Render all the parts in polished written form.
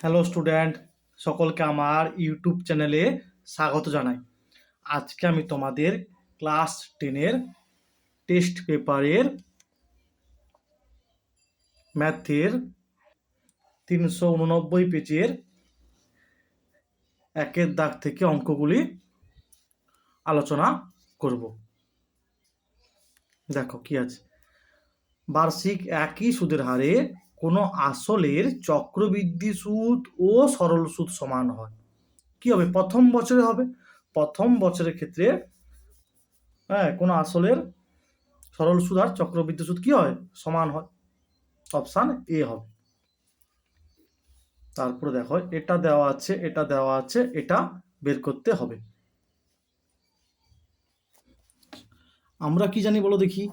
Hello student, সকলকে আমার YouTube চ্যানেলে স্বাগত জানাই। আজকে আমি তোমাদের ক্লাস 10-এর টেস্ট পেপারের ম্যাথের 389 পেজের একের দাগ থেকে অঙ্কগুলি আলোচনা করব। দেখো কি আছে। বার্ষিক একই সুদের হারে কোনো আসলের চক্রবৃদ্ধি সুদ ও সরল সুদ সমান হয়। কি হবে? প্রথম বছরে হবে। প্রথম বছরের ক্ষেত্রে কোনো আসলের সরল সুদ আর চক্রবৃদ্ধি সুদ কি হয়? সমান হয়। অপশান এ হবে। তারপরে দেখো, এটা দেওয়া আছে, এটা দেওয়া আছে, এটা বের করতে হবে। আমরা কি জানি বলো দেখি?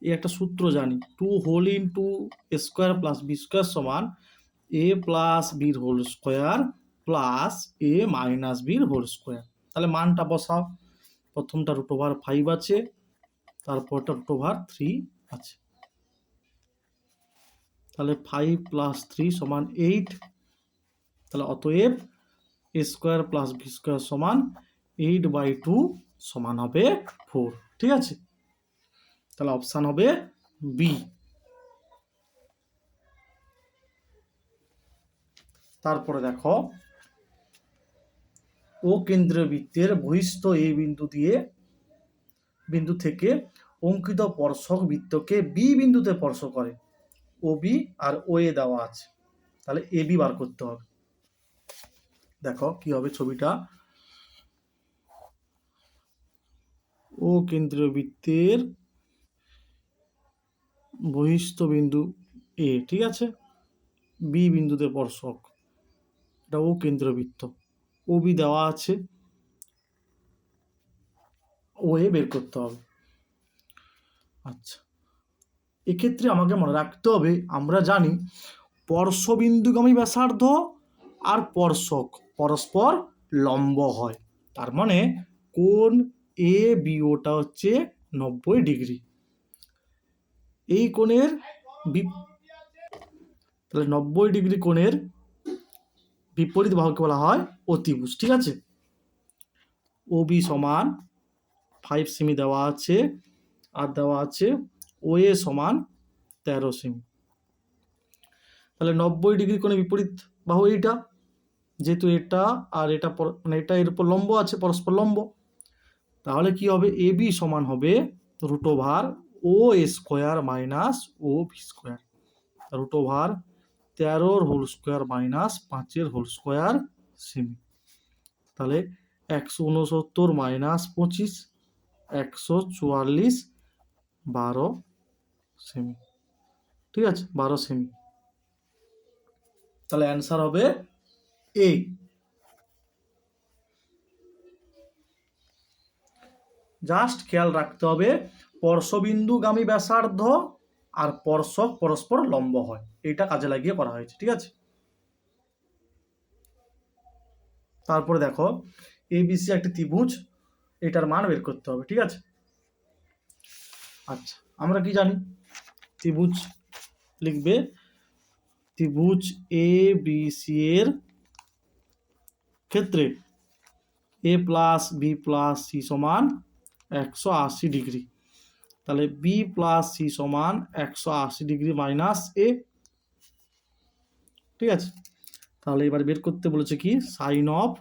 এই একটা সূত্র জানি, 2 হোল ইন্টু এ স্কোয়ার প্লাস বি স্কোয়ার সমান এ প্লাস বির হোল স্কোয়ার প্লাস এ মাইনাস বির হোল স্কোয়ার। তাহলে মানটা বসাও। প্রথমটা √5 আছে, তারপরটা √3 আছে। তাহলে 5 + 3 = 8। তাহলে অতএব এ স্কোয়ার প্লাস বি স্কোয়ার সমান 8/2 সমান হবে 4। ঠিক আছে, তাহলে অপশান হবে বি। তারপরে দেখো, ও কেন্দ্রীয় বৃত্তের বহিস্থ এ বিন্দু থেকে অঙ্কিত স্পর্শক বৃত্তকে বি বিন্দুতে স্পর্শ করে। ও বি আর ও এ দেওয়া আছে, তাহলে এ বি বার করতে হবে। দেখো কি হবে ছবিটা। ও কেন্দ্রীয় বৃত্তের বহিস্থ বিন্দু এ, ঠিক আছে, বি বিন্দুতে স্পর্শক, এটা ও কেন্দ্রীয় বৃত্ত। ও বি দেওয়া আছে, ও এ বের করতে হবে। আচ্ছা, এক্ষেত্রে আমাকে মনে রাখতে হবে, আমরা জানি স্পর্শবিন্দুগামী ব্যাসার্ধ আর স্পর্শক পরস্পর লম্ব হয়। তার মানে কোণ এ বিওটা হচ্ছে 90 ডিগ্রি। এই কোণের তাহলে 90 ডিগ্রি কোণের বিপরীত বাহুকে বলা হয় অতিভুজ। ঠিক আছে, ও বি সমান 5 সেমি দেওয়া আছে, আর দেওয়া আছে ও এ সমান 13 সেমি। তাহলে 90 ডিগ্রি কোণে বিপরীত বাহু এইটা, যেহেতু এটা আর এটা মানে এটা এর উপর লম্ব আছে, পরস্পর লম্ব। তাহলে কি হবে? এ বি সমান হবে √ও square minus O B square, √13 whole square minus 5 whole square সেমি। তাহলে 169 মাইনাস 25, 144, 12 সেমি। ঠিক আছে, 12 সেমি। তাহলে অ্যান্সার হবে এ। জাস্ট খেয়াল রাখতে হবে, স্পর্শবিন্দুগামী ব্যাসার্ধ আর স্পর্শক পরস্পর লম্ব হয়, এটা কাজে লাগিয়ে করা হয়েছে। ঠিক আছে, তারপরে দেখো এবিসি একটি ত্রিভুজ, এটার মান বের করতে হবে। ঠিক আছে, আচ্ছা আমরা কি জানি? ত্রিভুজ লিখবে, ত্রিভুজ এ বি সি এর ক্ষেত্রে এ প্লাস বি প্লাস সি সমান 180 ডিগ্রি। তাহলে বি প্লাস সি সমান 180 ডিগ্রি মাইনাস এ। ঠিক আছে, তাহলে এবার বের করতে বলেছে কি? Sine of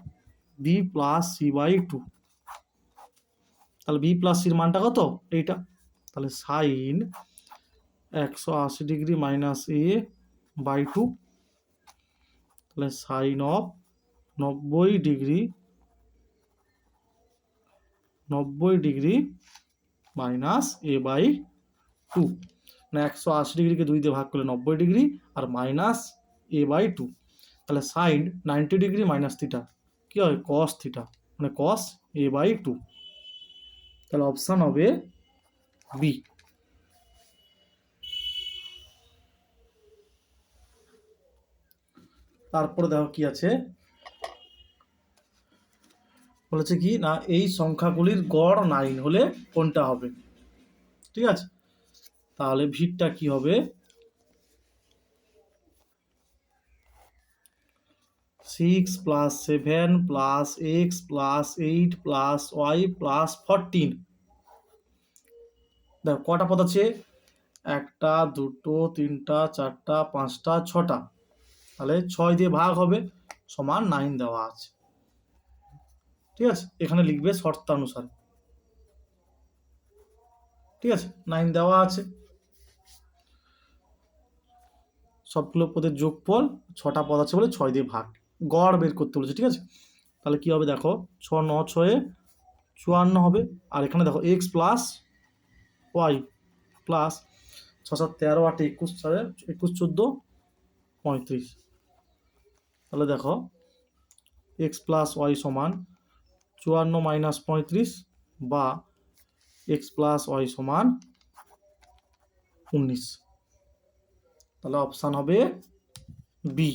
b plus c by 2। তাহলে বি প্লাস সির মানটা কত? এইটা। তাহলে sine 180 degree minus a by 2, তাহলে sine of 90 degree minus a by 2। মানে 180 ডিগ্রিকে 2 দিয়ে ভাগ করলে 90 ডিগ্রি, আর মাইনাস এ বাই 2। তাহলে সাইন 90 ডিগ্রি মাইনাস থিটা কি হয়? কস থিটা, মানে কস এ বাই 2। তাহলে অপশান হবে বি। তারপরে দেখো কি আছে, বলেছে কি না, এই সংখ্যাগুলির গড় 9 হলে কোনটা হবে? ঠিক আছে, তাহলে ভিড়টা কি হবে? 6 plus 7 plus x plus 8 plus y plus 14। দেখো কটা পদ আছে, একটা দুটো তিনটা চারটা পাঁচটা ছটা, তাহলে 6 দিয়ে ভাগ হবে সমান 9 দেওয়া আছে। ঠিক আছে, এখানে লিখবে শর্তানুসারে। ঠিক আছে, 9 দেওয়া আছে, সবগুলো পদের যোগফল, 6টা পদ আছে বলে 6 দিয়ে ভাগ, গড় বের করতে বলেছে। ঠিক আছে, তাহলে কি হবে দেখো, 6 9 6 54 হবে, আর এখানে দেখো এক্স প্লাস ওয়াই প্লাস 6 7 13 8 21 21 14 35। তাহলে দেখো এক্স প্লাস ওয়াই সমান 54 মাইনাস 35 বা এক্স প্লাস ওয়াই সমান 19। তাহলে অপশান হবে বি,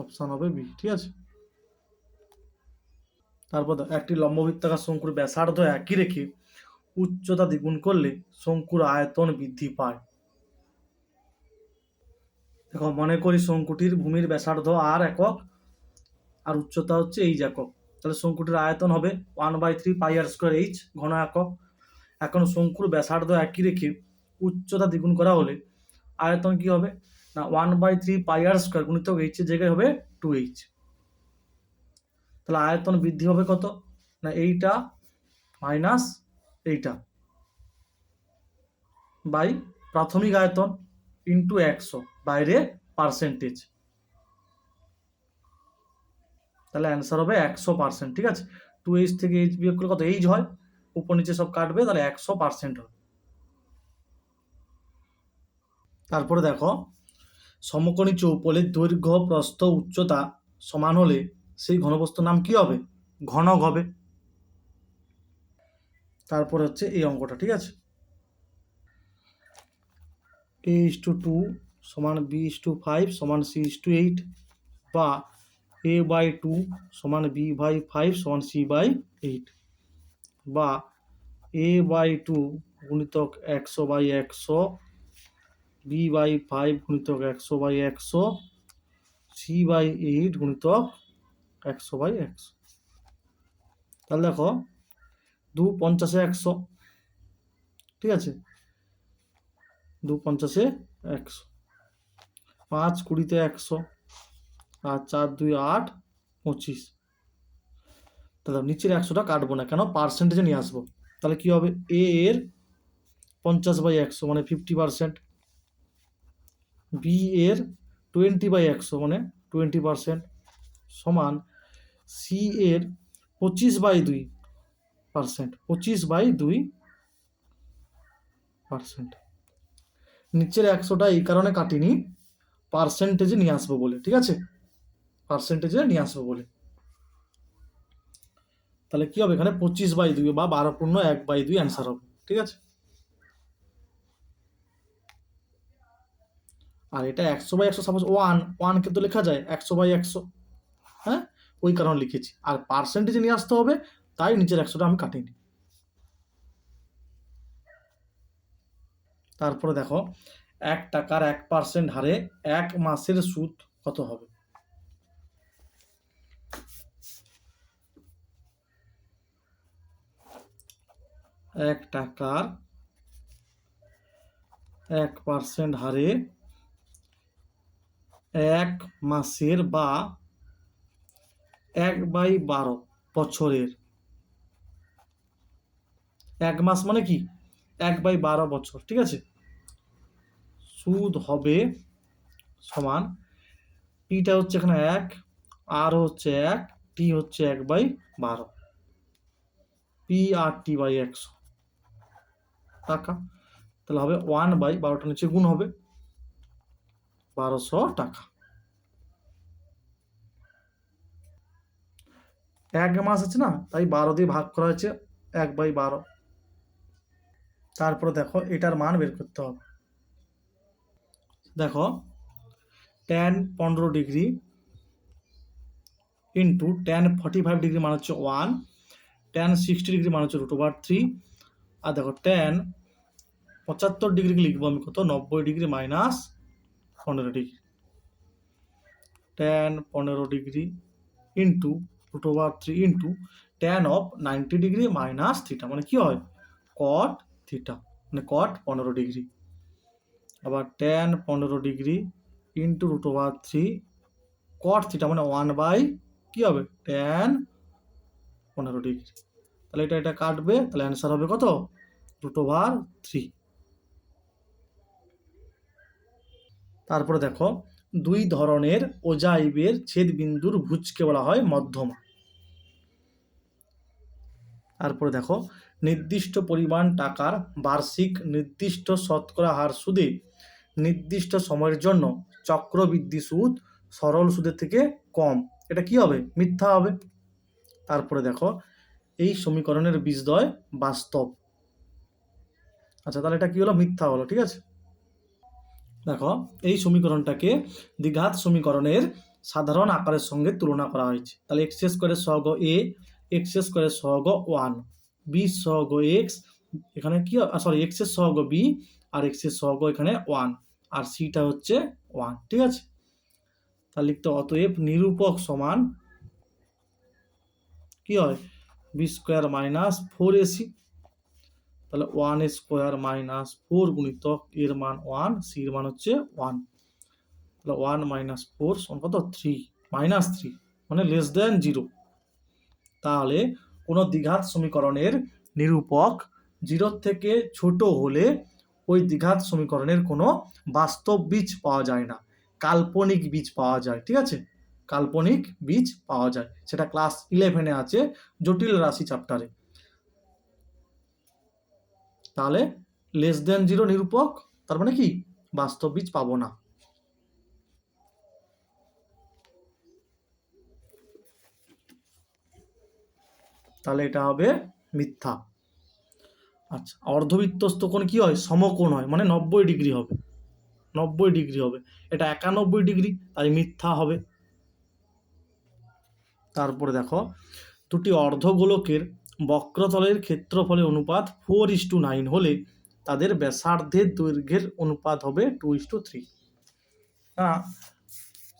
অপশান হবে বি। ঠিক আছে, তারপর একটি লম্ববৃত্তাকার শঙ্কুর ব্যাসার্ধ একই রেখে উচ্চতা দ্বিগুণ করলে শঙ্কুর আয়তন বৃদ্ধি পায়। দেখো মনে করি শঙ্কুটির ভূমির ব্যাসার্ধ আর একক আর উচ্চতা হচ্ছে এইচ একক, তাহলে শঙ্কুটির আয়তন হবে 1/3 পাই আর স্কোয়ার এইচ ঘন একক। এখন শঙ্কুর ব্যাসার্ধ একই রেখে উচ্চতা দ্বিগুণ করা হলে আয়তন কি হবে না 1/3 পাই আর স্কোয়ার গুণিতক এইচ এর জায়গায় হবে 2h। তাহলে আয়তন বৃদ্ধি হবে কত না এইটা মাইনাস এইটা বাই প্রাথমিক আয়তন ইন্টু 100 বাইরে পার্সেন্টেজ, তাহলে অ্যান্সার হবে 100%। ঠিক আছে, 2h থেকে h বিয়োগ করলে কত এইচ হয়, উপর নিচে সব কাটবে, তাহলে 100% হবে। তারপরে দেখো সমকোণী চৌপলের দৈর্ঘ্য প্রস্থ উচ্চতা সমান হলে সেই ঘনবস্তুর নাম কি হবে, ঘনক হবে। তারপরে হচ্ছে এই অঙ্কটা। ঠিক আছে, a:2 সমান b:5 সমান c:8 বা a/2 সমান b/5 সমান c/8 বা a/2 গুণিতক 100/100 b/5 গুণিতক 100/100 c/8 গুণিতক 100/100। তাহলে দেখো 2 50 100। ঠিক আছে, 2 50 100, 5 20 100 আর 4 2 8 25। তাহলে নিচের 100টা কাটবো না, কেন পার্সেন্টেজে নিয়ে আসবো। তাহলে কি হবে, এ এর 50/100 মানে 50%, বি এর 20/100 মানে 20% সমান সি এর 25/2%, 25/2%। নিচের 100টা এই কারণে কাটিনি, পার্সেন্টেজে নিয়ে আসবো বলে। ঠিক আছে, পার্সেন্টেজে নিয়ে আসবো বলে। তাহলে কি হবে এখানে 25/2 বা 12.1/2 অ্যান্সার হবে। ঠিক আছে, আর এটা 100/100 সাপোজ ওয়ানকে তো লেখা যায় 100/100, হ্যাঁ ওই কারণে লিখেছি, আর পার্সেন্টেজে নিয়ে আসতে হবে তাই নিচের 100টা আমি কাটিনি। তারপরে দেখো 1 টাকার 1% হারে 1 মাসের সুদ কত হবে। এক টাকার 1% হারে 1 মাসের বা 1/12 বছরের, 1 মাস মানে কি 1/12 বছর। ঠিক আছে, সুদ হবে সমান পিটা হচ্ছে এখানে 1, আর হচ্ছে 1, টি হচ্ছে 1/12, পি আর টি/100 টাকা। তাহলে হবে 1/12টা নিচে গুণ হবে 1200 টাকা। 1 মাস আছে না, তাই 12 দিয়ে ভাগ করা হয়েছে 1/12। তারপরে দেখো এটার মান বের করতে হবে। দেখো tan 15 degree into tan 45 degree মান হচ্ছে 1, tan 60 ডিগ্রি মান হচ্ছে √3, আর দেখো tan 75 ডিগ্রি লিখবো আমি কত 90 degree minus 15 degree, tan 15 degree into √3 into tan of 90 degree minus theta, মানে কি হয় cot থিটা, মানে cot 15 ডিগ্রি। আবার tan 15 degree into √3 cot theta, মানে 1 বাই কি হবে tan 15 ডিগ্রি। তাহলে এটা কাটবে, তাহলে অ্যান্সার হবে কত √3। তারপরে দেখো, দুই ধরনের ওজাইবের ছেদ বিন্দুর ভুজকে বলা হয় মধ্যমা। তারপরে দেখো, নির্দিষ্ট পরিমাণ টাকার বার্ষিক নির্দিষ্ট শতকরা হার সুদে নির্দিষ্ট সময়ের জন্য চক্রবৃদ্ধি সুদ সরল সুদের থেকে কম, এটা কি হবে মিথ্যা হবে। তারপরে দেখো, এই সমীকরণের বীজদ্বয় বাস্তব। আচ্ছা, তাহলে এটা কি হলো মিথ্যা হলো, ঠিক আছে। দেখো, এই সমীকরণটাকে দ্বিঘাত সমীকরণের সাধারণ আকারের সঙ্গে তুলনা করা হয়েছে। তাহলে এক্স স্কোয়ারের সহগ এ, এক্স স্কোয়ারের সহগ 1, বি সহগ এক্স, এখানে কি সরি এক্স এর সহগ বি আর এক্স এর সহগ এখানে 1 আর সিটা হচ্ছে 1, ঠিক আছে। তাহলে লিখতে অতএব নিরূপক সমান কি হয় বি স্কোয়ার মাইনাস 4ac, তাহলে 1 স্কোয়ার মাইনাস 4 গুণিতক এর মান 1, সির মান হচ্ছে 1, তাহলে 1 মাইনাস 4 সমান কত 3, -3 মানে লেস দেন 0। তাহলে কোনো দ্বিঘাত সমীকরণের নিরূপক 0 থেকে ছোট হলে ওই দ্বিঘাত সমীকরণের কোনো বাস্তব বীজ পাওয়া যায় না, কাল্পনিক বীজ পাওয়া যায়, ঠিক আছে। কাল্পনিক বীজ পাওয়া যায়, সেটা ক্লাস 11-এ আছে জটিল রাশি চ্যাপ্টারে। তাহলে লেস দেন 0 নিরূপক, তার মানে কি বাস্তব বীজ পাবো না। তাহলে এটা হবে মিথ্যা। আচ্ছা, অর্ধবৃত্তস্থ কোণ কি হয় সমকোণ হয়, মানে 90 ডিগ্রি হবে, 90 ডিগ্রি হবে, এটা 91 ডিগ্রি, তাই মিথ্যা হবে। তারপরে দেখো, দুটি অর্ধগোলকের বক্রতলের ক্ষেত্রফলের অনুপাত 4:9 হলে তাদের ব্যাসার্ধের দৈর্ঘ্যের অনুপাত হবে 2:3। হ্যাঁ,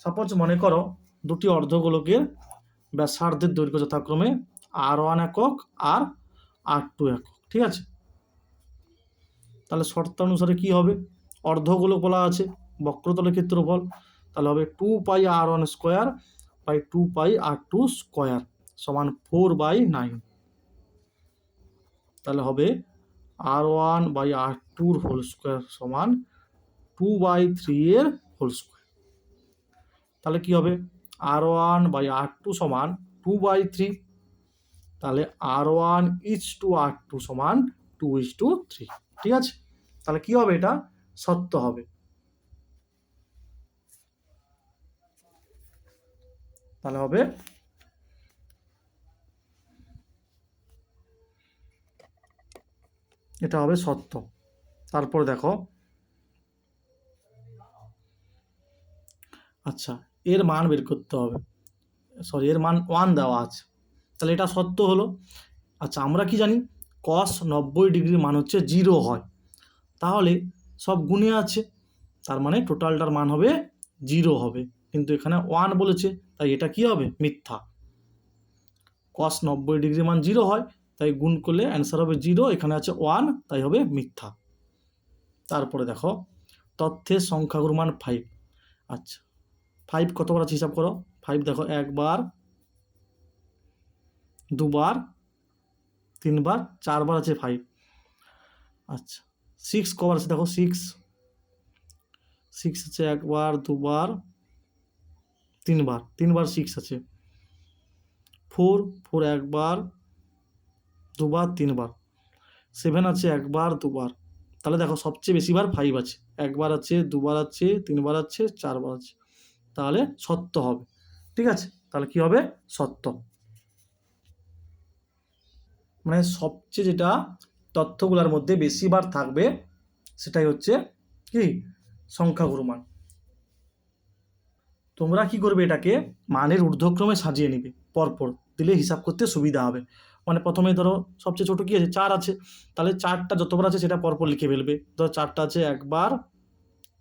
সাপোজ মনে করো দুটি অর্ধগোলকের ব্যাসার্ধের দৈর্ঘ্য যথাক্রমে r1 একক আর r2 একক, ঠিক আছে। তাহলে শর্তানুসারে কি হবে, অর্ধগোলক বলা আছে, বক্রতলের ক্ষেত্রফল, তাহলে হবে 2πr1 square by 2πr2 square সমান 4/9, তাহলে হবে r1 by r2 whole square সমান 2/3 এর হোল স্কোয়ার। তাহলে কি হবে r1 বাই r2 সমান 2/3, তাহলে r1:r2 সমান 2:3, ঠিক আছে। তাহলে কি হবে, এটা সত্য হবে। তাহলে হবে এটা হবে সত্য। তারপরে দেখো, আচ্ছা এর মান বের করতে হবে, সরি এর মান 1 দেওয়া আছে, তাহলে এটা সত্য হলো। আচ্ছা, আমরা কি জানি cos 90 ডিগ্রির মান হচ্ছে 0 হয়, তাহলে সব গুণে আছে, তার মানে টোটালটার মান হবে 0 হবে, কিন্তু এখানে 1 বলেছে, তাই এটা কি হবে মিথ্যা। cos 90 ডিগ্রির মান 0 হয়, তাই গুণ করলে অ্যান্সার হবে 0, এখানে আছে 1, তাই হবে মিথ্যা। তারপরে দেখো, তথ্যের সংখ্যাগুরু মান 5। আচ্ছা, 5 কতবার আছে হিসাব করো, 5 দেখো 1 বার 2 বার 3 বার 4 বার আছে 5। আচ্ছা, 6 কবার আছে দেখো, 6 আছে 1 বার 2 বার 3 বার, 3 বার 6 আছে। 4 1 বার 2 বার 3 বার। 7 আছে 1 বার 2 বার, তাহলে দেখো সবচেয়ে বেশি বার 5 আছে, 1 বার আছে 2 বার আছে 3 বার আছে 4 বার আছে, তাহলে সত্য হবে, ঠিক আছে। তাহলে কি হবে সত্য, মানে সবচেয়ে যেটা তথ্যগুলোর মধ্যে বেশি বার থাকবে সেটাই হচ্ছে কি সংখ্যাগুরু মান। তোমরা কি করবে, এটাকে মানের ঊর্ধ্বক্রমে সাজিয়ে নিবে, পরপর দিলে হিসাব করতে সুবিধা হবে। মানে প্রথমে ধরো সবচেয়ে ছোট কি আছে 4 আছে, তাহলে 4টা যতবার আছে সেটা পরপর লিখে ফেলবে। ধরো 4টা আছে 1 বার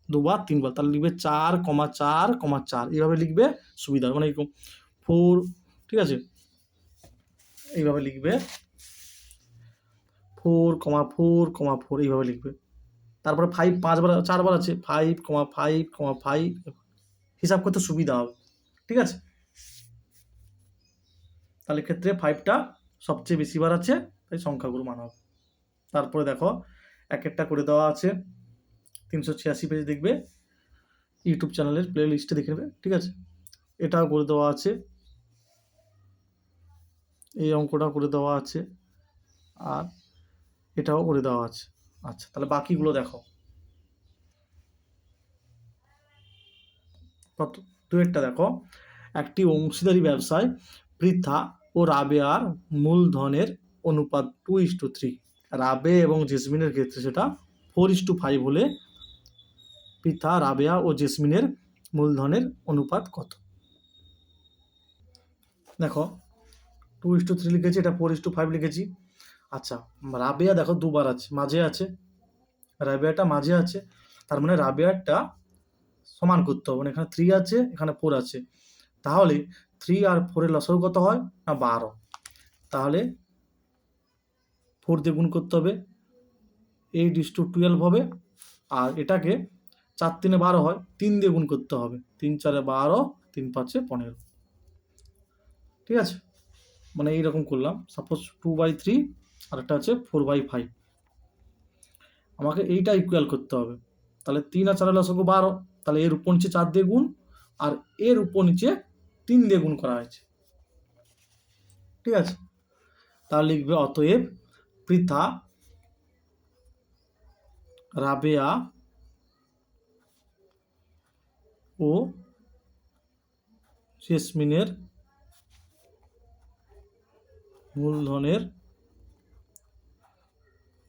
দুবার তিনবার, তাহলে লিখবে 4,4,4 এইভাবে লিখবে, সুবিধা মানে এরকম 4, ঠিক আছে, এইভাবে লিখবে 4,4,4 এইভাবে লিখবে। তারপরে 5 5বার 4বার আছে, 5,5,5 হিসাব করতে সুবিধা হবে, ঠিক আছে। তাহলে ক্ষেত্রে 5টা সবচেয়ে বেশি বার আছে, তাই সংখ্যাগুলো মান হবে। তারপরে দেখো এক একটা করে দেওয়া আছে, 386 পেজ দেখবে, ইউটিউব চ্যানেলের প্লে লিস্টে দেখে নেবে, ঠিক আছে। এটাও করে দেওয়া আছে, এই অঙ্কটাও করে দেওয়া আছে, আর এটাও করে দেওয়া আছে। আচ্ছা, তাহলে বাকিগুলো দেখো। কত 2 দেখো, একটি অংশীদারি ব্যবসায় পৃথা ও রাবেয়ার মূলধনের অনুপাত 2:3। রাবে এবং জেসমিনের ক্ষেত্রে সেটা 4:5 হলে পৃথা, রাবেয়া ও জেসমিনের মূলধনের অনুপাত কত? দেখো 2:3 লিখেছি, এটা 4:5 লিখেছি। আচ্ছা, রাবেয়া দেখো দুবার আছে, মাঝে আছে, রাবেয়াটা মাঝে আছে, তার মানে রাবেয়ারটা সমান করতে হবে, মানে এখানে 3 আছে, এখানে 4 আছে, তাহলে 3 আর 4 এর লসাগু কত হয় না 12, তাহলে 4 দিয়ে গুণ করতে হবে, 8:12 হবে, আর এটাকে 4 3 12 হয়, 3 দিয়ে গুণ করতে হবে, 3 4 12, 3 5 15, ঠিক আছে। মানে এইরকম করলাম, সাপোজ 2/3 আর একটা আছে 4/5, আমাকে এইটা ইকুয়াল করতে হবে, তাহলে 3 আর 4 এর লসাগু 12, তাহলে এর উপর নিচে 4 দিয়ে গুণ, আর এর উপর নিচে 3 দিয়ে গুণ করা হয়েছে, ঠিক আছে। তাহলে লিখবে অতএব পৃথা, রাবেয়া ও জেসমিনের মূলধনের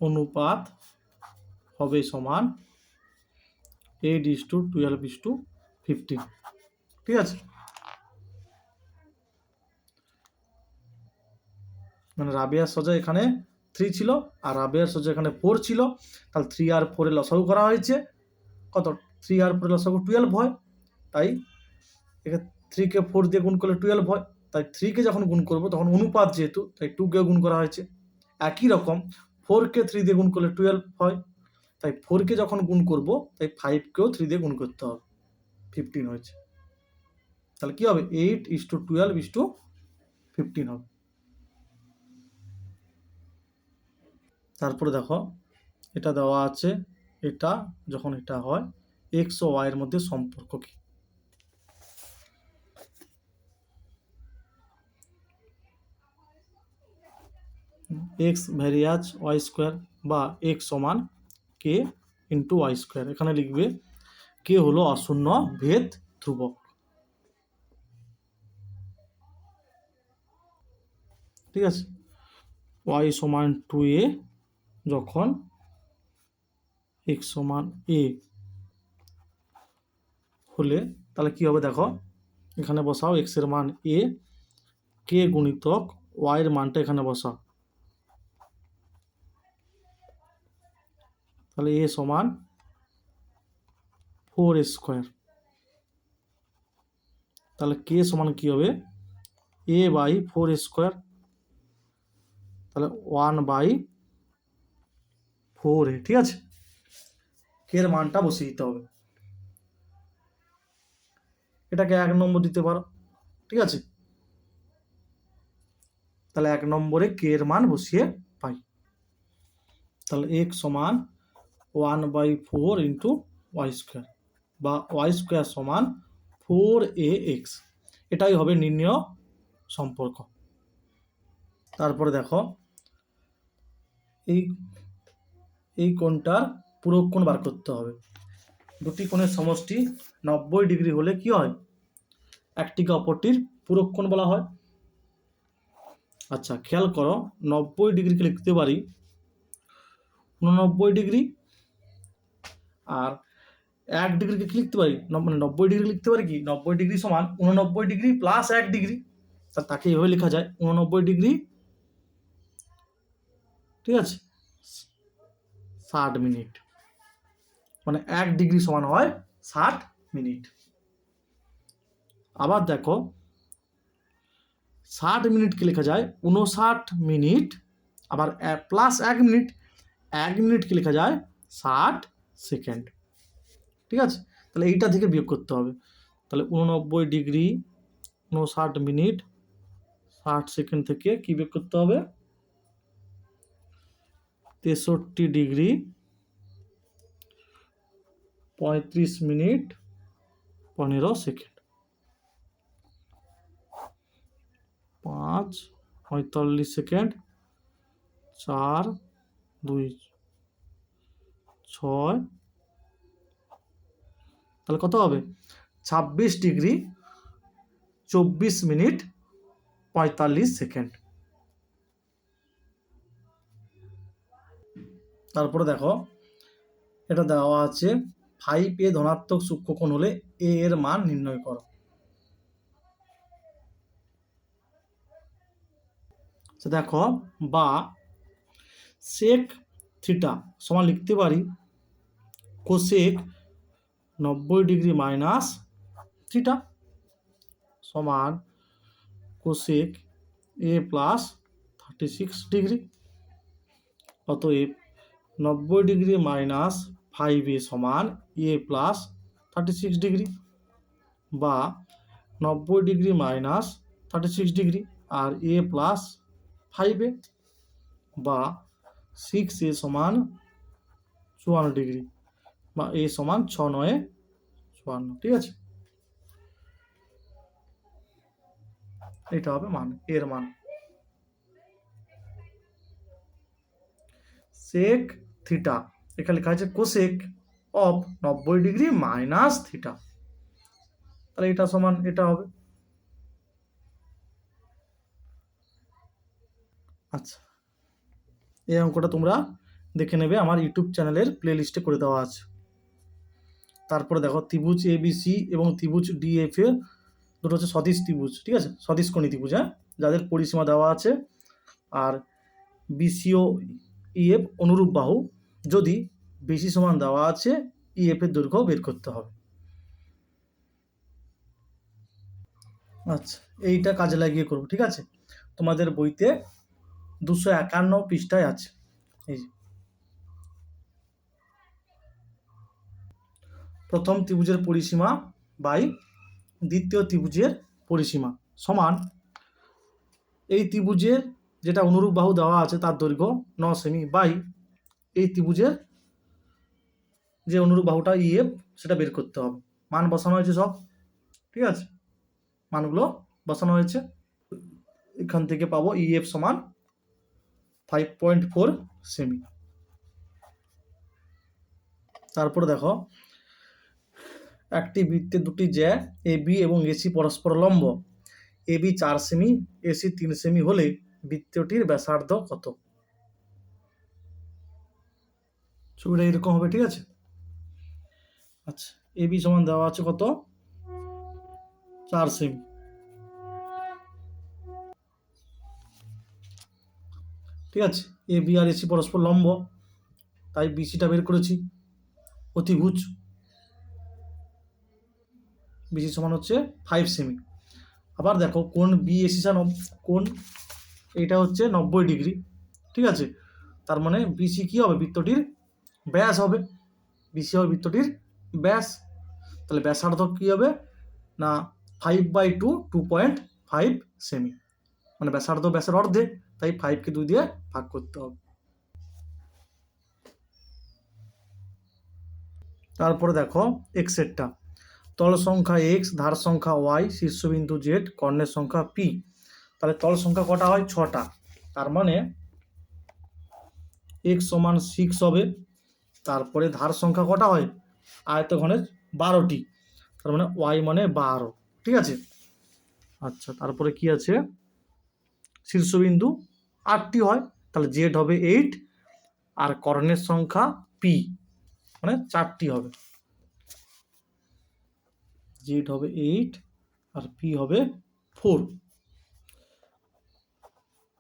অনুপাত হবে সমান 8:12:15, ঠিক আছে। মানে রাবেয়ার সোজা এখানে 3 ছিল, আর রাবেয়ার সোজা এখানে 4 ছিল, তাহলে 3 আর 4 এর লসাগু করা হয়েছে, কত 3 আর 4 এর লসাগু 12 হয়, তাই এখানে 3 কে 4 দিয়ে গুণ করলে 12 হয়, তাই 3 কে যখন গুণ করব তখন অনুপাত যেহেতু, তাই 2 কে গুণ করা হয়েছে। একই রকম 4 কে 3 দিয়ে গুণ করলে 12 হয়, তাই 4 কে যখন গুণ করব তাই 5 কেও 3 দিয়ে গুণ করতে হবে, 15 হয়েছে। তাহলে কি হবে 8:12:15 হবে। তারপরে দেখো এটা দেওয়া আছে, এটা যখন এটা হয় এক্স ও ওয়াই এর মধ্যে সম্পর্ক কি? এক্স ভ্যারিয়াজ ওয়াই স্কোয়ার বা এক্স সমান কে ইন্টু ওয়াই স্কোয়ার, এখানে লিখবে কে হলো অশূন্য ভেদ ধ্রুবক, ঠিক আছে। ওয়াই সমান 2a যখন এক্স সমান এ হলে, তাহলে কি হবে দেখো, এখানে বসাও এক্স এর মান এ, কে গুণিতক ওয়াই এর মানটা এখানে বসাও, তাহলে এ সমান 4 স্কোয়ার, তাহলে কে সমান কি হবে a/4 স্কোয়ার, তাহলে 1/4a, ঠিক আছে। কে এর মানটা বসিয়ে দিতে হবে, এটাকে 1 নম্বর দিতে পারো, ঠিক আছে। তাহলে 1 নম্বরে কে এর মান বসিয়ে পাই, তাহলে এক্স সমান 1/4 ইন্টু ওয়াই স্কোয়ার, বা ওয়াই স্কোয়ার সমান 4ax, এটাই হবে নির্ণেয় সম্পর্ক। তারপরে দেখো এই এই কোণটার পূরক কোণ বার করতে হবে, দুটি কোণের সমষ্টি 90 ডিগ্রি হলে কি হয়, একটিকে অপরটির পূরক কোণ বলা হয়। আচ্ছা খেয়াল করো, 90 ডিগ্রিকে লিখতে পারি 89 ডিগ্রি, আর 1 ডিগ্রিকে কি লিখতে পারি, মানে 90 ডিগ্রি লিখতে পারি কি 90 ডিগ্রি সমান 89 ডিগ্রি প্লাস 1 ডিগ্রি, তাকে এভাবে লেখা যায় 89 ডিগ্রি, ঠিক আছে, 60 মিনিট, মানে 1 ডিগ্রি সমান হয় 60 মিনিট। আবার দেখো 60 মিনিটকে লেখা যায় 59 মিনিট, আবার প্লাস 1 মিনিট, 1 মিনিটকে লেখা যায় 60 সেকেন্ড। ঠিক আছে, তাহলে এইটা থেকে বিয়োগ করতে হবে। তাহলে 89 ডিগ্রি 59 মিনিট 60 সেকেন্ড থেকে কি বিয়োগ করতে হবে? 63 ডিগ্রি 35 মিনিট 15 সেকেন্ড। 5 45 সেকেন্ড 4 2 6, তাহলে কত হবে? 26 ডিগ্রি 24 মিনিট 45 সেকেন্ড। তারপরে দেখো এটা দেওয়া আছে 5a ধনাত্মক সূক্ষ্মকোণ হলে a এর মান নির্ণয় করো। দেখো বা সেক থিটা সমান লিখতে পারি কোসেক 90 ডিগ্রি মাইনাস থিটা সমান কোসেক a প্লাস 36 ডিগ্রি। অতএব 90 ডিগ্রি মাইনাস 5a সমান a প্লাস 36 ডিগ্রি, বা 90 ডিগ্রি মাইনাস 36 ডিগ্রি আর a প্লাস 5a, বা 6a সমান 54 ডিগ্রি, বা a সমান 6 9 54। ঠিক আছে, এটা হবে মান, এর মান। সেক থিটা এখানে লেখা আছে cosec of 90 degree minus theta, তাহলে এটা সমান এটা হবে। আচ্ছা, এই অঙ্কটা তোমরা দেখে নেবে, আমার ইউটিউব চ্যানেলের প্লে লিস্টে করে দেওয়া আছে। তারপরে দেখো ত্রিভুজ এবিসি এবং ত্রিভুজ ডিএফএ দুটো হচ্ছে সদিশ ত্রিভুজ। ঠিক আছে, সদিশকোণী ত্রিভুজ, হ্যাঁ, যাদের পরিসীমা দেওয়া আছে। আর বিসিও ইএফ অনুরূপ বাহু, যদি বিসি সমান দেওয়া আছে ইএফ এর দৈর্ঘ্য বের করতে হবে। আচ্ছা, এইটা কাজে লাগিয়ে করবো। ঠিক আছে, তোমাদের বইতে 251 পৃষ্ঠায় আছে। এই যে প্রথম ত্রিভুজের পরিসীমা বাই দ্বিতীয় ত্রিভুজের পরিসীমা সমান, এই ত্রিভুজের যেটা অনুরূপ বাহু দেওয়া আছে তার দৈর্ঘ্য 9 সেমি বাই এই ত্রিভুজের যে অনুরূপ বাহুটা ইএফ সেটা বের করতে হবে। মান বসানো হয়েছে সব। ঠিক আছে, মানগুলো বসানো হয়েছে। এখান থেকে পাবো ইএফ সমান 5.4 সেমি। তারপরে দেখো একটি বৃত্তে দুটি জ্যা এ বি এবং এসি পরস্পর লম্ব, A B 4 semi AC 3 semi হলে বৃত্তটির ব্যাসার্ধ কত? ছবিটা এরকম হবে। ঠিক আছে, আচ্ছা, এ বি সমান দেওয়া আছে কত? 4 সেমি। ঠিক আছে, এ বি আর এসি পরস্পর লম্ব, তাই বিসিটা বের করেছি। অতিভুজ বিসি সমান হচ্ছে 5 সেমি। আবার দেখো কোণ বিএসি কোণ এটা হচ্ছে 90 ডিগ্রি। ঠিক আছে, তার মানে বিসি কি হবে? বৃত্তটির ব্যাস হবে। বিসি হবে বৃত্তটির ব্যাস, তাহলে ব্যাসার্ধ কি হবে না 5/2 2.5 সেমি, মানে ব্যাসার্ধ ব্যাসের অর্ধেক, তাই 5কে 2 দিয়ে ভাগ করতে হবে। তারপরে দেখো এক্সেরটা, তল সংখ্যা এক্স, ধার সংখ্যা ওয়াই, শীর্ষবিন্দু জেড, কর্ণের সংখ্যা পি। তাহলে তল সংখ্যা কটা হয়? 6টা। তার মানে এক্স সমান 6 হবে। তারপরে ধার সংখ্যা কটা হয়? আয়তঘনের 12টি, তার মানে ওয়াই মানে 12। ঠিক আছে, আচ্ছা, তারপরে কি আছে? শীর্ষবিন্দু 8টি হয়, তাহলে জেড হবে 8, আর কর্ণের সংখ্যা পি মানে 4টি হবে। জেড হবে 8 আর পি হবে 4,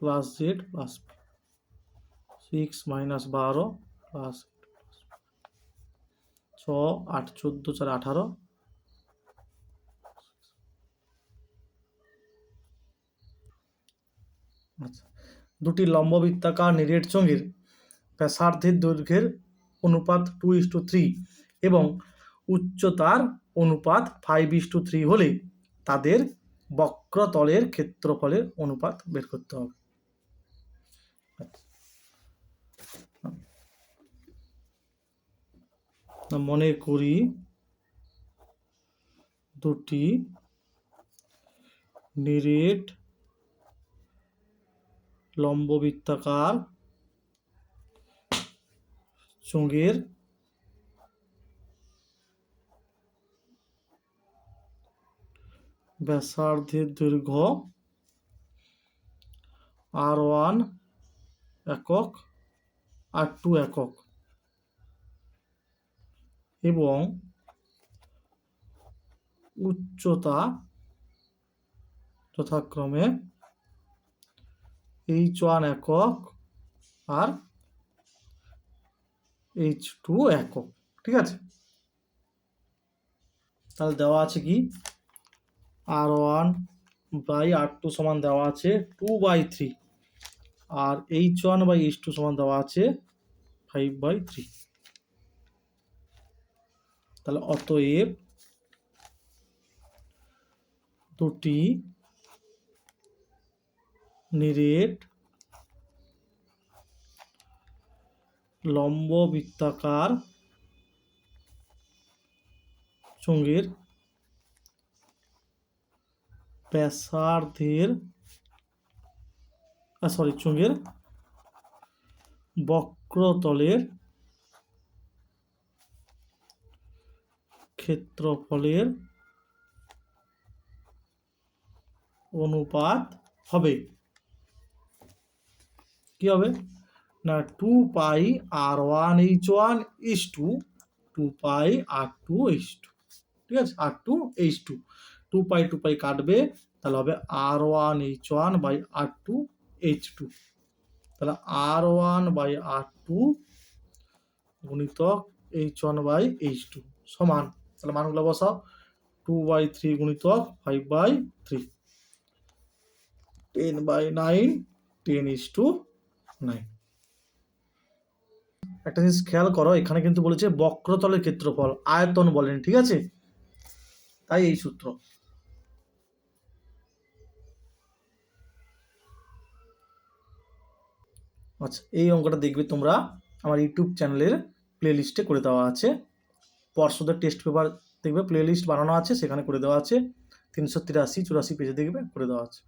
plus Z plus P, 6 - 12 plus 8 14 4 18। আচ্ছা, দুটি লম্ববৃত্তাকার নিরেট চোঙের ব্যাসার্ধের দৈর্ঘ্যের অনুপাত 2:3 এবং উচ্চতার অনুপাত 5:3 হলে তাদের বক্রতলের ক্ষেত্রফলের অনুপাত বের করতে হবে। মনে করি দুটি নিরেট লম্ববৃত্তাকার চোঙের ব্যাসার্ধের দৈর্ঘ্য R1 একক, R2 একক এবং উচ্চতা যথাক্রমে H1 একক আর H2 একক। ঠিক আছে, তাহলে দেওয়া আছে কি R1 বাই R2 সমান দেওয়া আছে 2/3 আর H1 বাই H2 সমান দেওয়া আছে 5/3। তাহলে অতএব দুটি নিরেট লম্ববৃত্তাকার চোঙের ব্যাসার্ধের চোঙের বক্রতলের ক্ষেত্রফলের অনুপাত হবে কি হবে না 2πr1h1 is to 2πr2h2। ঠিক আছে, R2h2 2π কাটবে, তাহলে হবে R1h1 বাই R2h2। তাহলে R1 বাই R2 গুণিতক H1 বাই H2 সমান, তাহলে মানগুলো বসাও 2/3 গুণিতক 5/3 10/9 10:9। একটা জিনিস খেয়াল করো, এখানে কিন্তু বলেছে বক্রতলের ক্ষেত্রফল, আয়তন বলেন। ঠিক আছে, তাই এই সূত্র। আচ্ছা, এই অঙ্কটা দেখবে তোমরা আমার ইউটিউব চ্যানেলের প্লে লিস্টে করে দেওয়া আছে। পর্ষদের টেস্ট পেপার দেখবে প্লে লিস্ট বানানো আছে, সেখানে করে দেওয়া আছে। 383 84 পেজে দেখবে করে দেওয়া আছে।